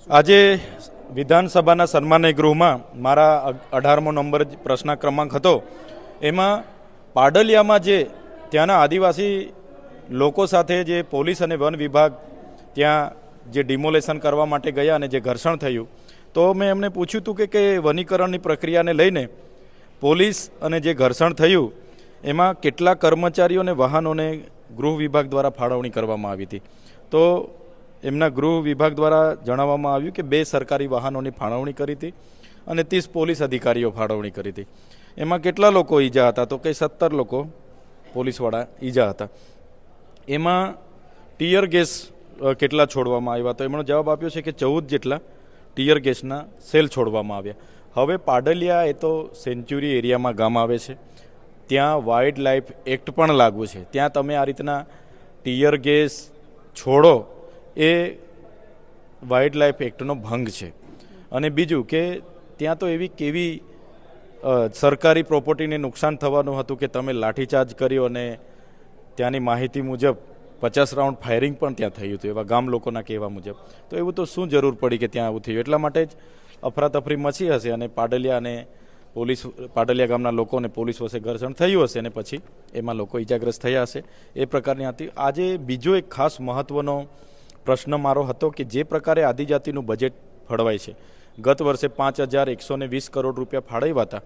આજે વિધાનસભાના સન્માનીય ગૃહમાં મારા 18મો નંબર પ્રશ્ન ક્રમાંક હતો। એમાં પાડલિયામાં જે ત્યાંના આદિવાસી લોકો સાથે જે પોલીસ અને વન વિભાગ ત્યાં જે ડિમોલેશન કરવા માટે ગયા અને જે ઘર્ષણ થયું, તો મેં એમને પૂછ્યું હતું કે વનીકરણની પ્રક્રિયાને લઈને પોલીસ અને જે ઘર્ષણ થયું એમાં કેટલા કર્મચારીઓ અને વાહનોને ગૃહ વિભાગ દ્વારા ફાળવણી કરવામાં આવી હતી। તો એમના ગૃહ વિભાગ દ્વારા જણાવવામાં આવ્યું કે 2 સરકારી વાહનોની ફાળવણી કરી હતી અને 30 પોલીસ અધિકારીઓ ફાળવણી કરી હતી। એમાં કેટલા લોકો ઈજા હતા? તો કે 17 લોકો પોલીસવાળા ઈજા હતા। એમાં ટીયર ગેસ કેટલા છોડવામાં આવ્યા? તો એમનો જવાબ આપ્યો છે કે 14 જેટલા ટીયર ગેસના સેલ છોડવામાં આવ્યા। હવે પાડલિયા એ તો સેન્ચ્યુરી એરિયામાં ગામ આવે છે, ત્યાં વાઇલ્ડ લાઈફ એક્ટ પણ લાગુ છે। ત્યાં તમે આ રીતના ટીયર ગેસ છોડો એ વાઇલ્ડ લાઈફ એક્ટનો ભંગ છે। અને બીજું કે ત્યાં તો એવી કેવી સરકારી પ્રોપર્ટીને નુકસાન થવાનું હતું કે તમે લાઠીચાર્જ કર્યો અને ત્યાંની માહિતી મુજબ 50 રાઉન્ડ ફાયરિંગ પણ ત્યાં થયું હતું, એવા ગામ લોકોના કહેવા મુજબ। તો એવું તો શું જરૂર પડી કે ત્યાં આવું થયું? એટલા માટે જ અફરાતફરી મચી હશે અને પાડલિયા ગામના લોકોને પોલીસ વચ્ચે ઘર્ષણ થયું હશે અને પછી એમાં લોકો ઈજાગ્રસ્ત થયા હશે, એ પ્રકારની હતી। આજે બીજો એક ખાસ મહત્વનો પ્રશ્ન મારો હતો કે જે પ્રકારે આદિજાતિનું બજેટ ફળવાય છે, ગત વર્ષે 5120 કરોડ રૂપિયા ફાળવ્યા હતા,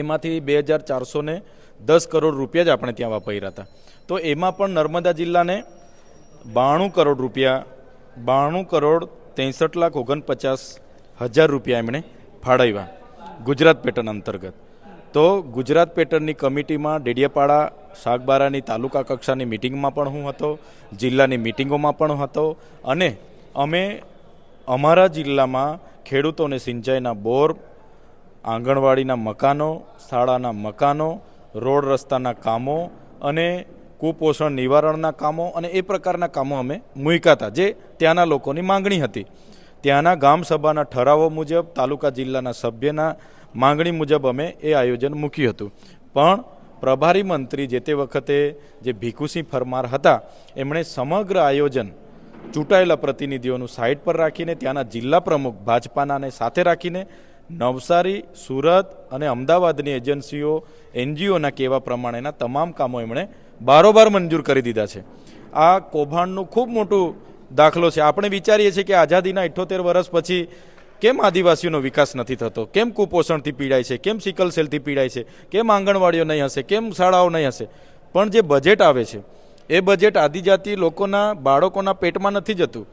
એમાંથી 2410 કરોડ રૂપિયા જ આપણે ત્યાં વાપર્યા હતા। તો એમાં પણ નર્મદા જિલ્લાને 92 કરોડ રૂપિયા 92,63,49,000 રૂપિયા એમણે ફાળવ્યા ગુજરાત પેટર્ન અંતર્ગત। તો ગુજરાત પેટર્નની કમિટીમાં ડેડિયાપાડા શાકબારાની તાલુકા કક્ષાની મિટિંગમાં પણ હું હતો, જિલ્લાની મિટિંગોમાં પણ હતો અને અમે અમારા જિલ્લામાં ખેડૂતોને સિંચાઈના બોર, આંગણવાડીના મકાનો, શાળાના મકાનો, રોડ રસ્તાના કામો અને કુપોષણ નિવારણના કામો અને એ પ્રકારના કામો અમે મૂક્યા હતા, જે ત્યાંના લોકોની માંગણી હતી। ત્યાંના ગામ સભાના ઠરાવો મુજબ, તાલુકા જિલ્લાના સભ્યના માંગણી મુજબ અમે એ આયોજન મૂક્યું હતું। પણ પ્રભારી મંત્રી જે તે વખતે જે ભીખુસિંહ પરમાર હતા, એમણે સમગ્ર આયોજન ચૂંટાયેલા પ્રતિનિધિઓનું સાઇડ પર રાખીને, ત્યાંના જિલ્લા પ્રમુખ ભાજપાનાને સાથે રાખીને નવસારી, સુરત અને અમદાવાદની એજન્સીઓ, NGOના કહેવા પ્રમાણેના તમામ કામો એમણે બારોબાર મંજૂર કરી દીધા છે। આ કૌભાંડનું ખૂબ મોટું દાખલો છે। આપણે વિચારીએ છીએ કે આઝાદીના 78 વર્ષ પછી કેમ આદિવાસીઓનો વિકાસ નથી થતો, કેમ કુપોષણથી પીડાય છે, કેમ સિકલ સેલથી પીડાય છે, કેમ આંગણવાડીઓ નહીં હશે, કેમ શાળાઓ નહીં હશે? પણ જે બજેટ આવે છે એ બજેટ આદિજાતિ લોકોના બાળકોના પેટમાં નથી જતું।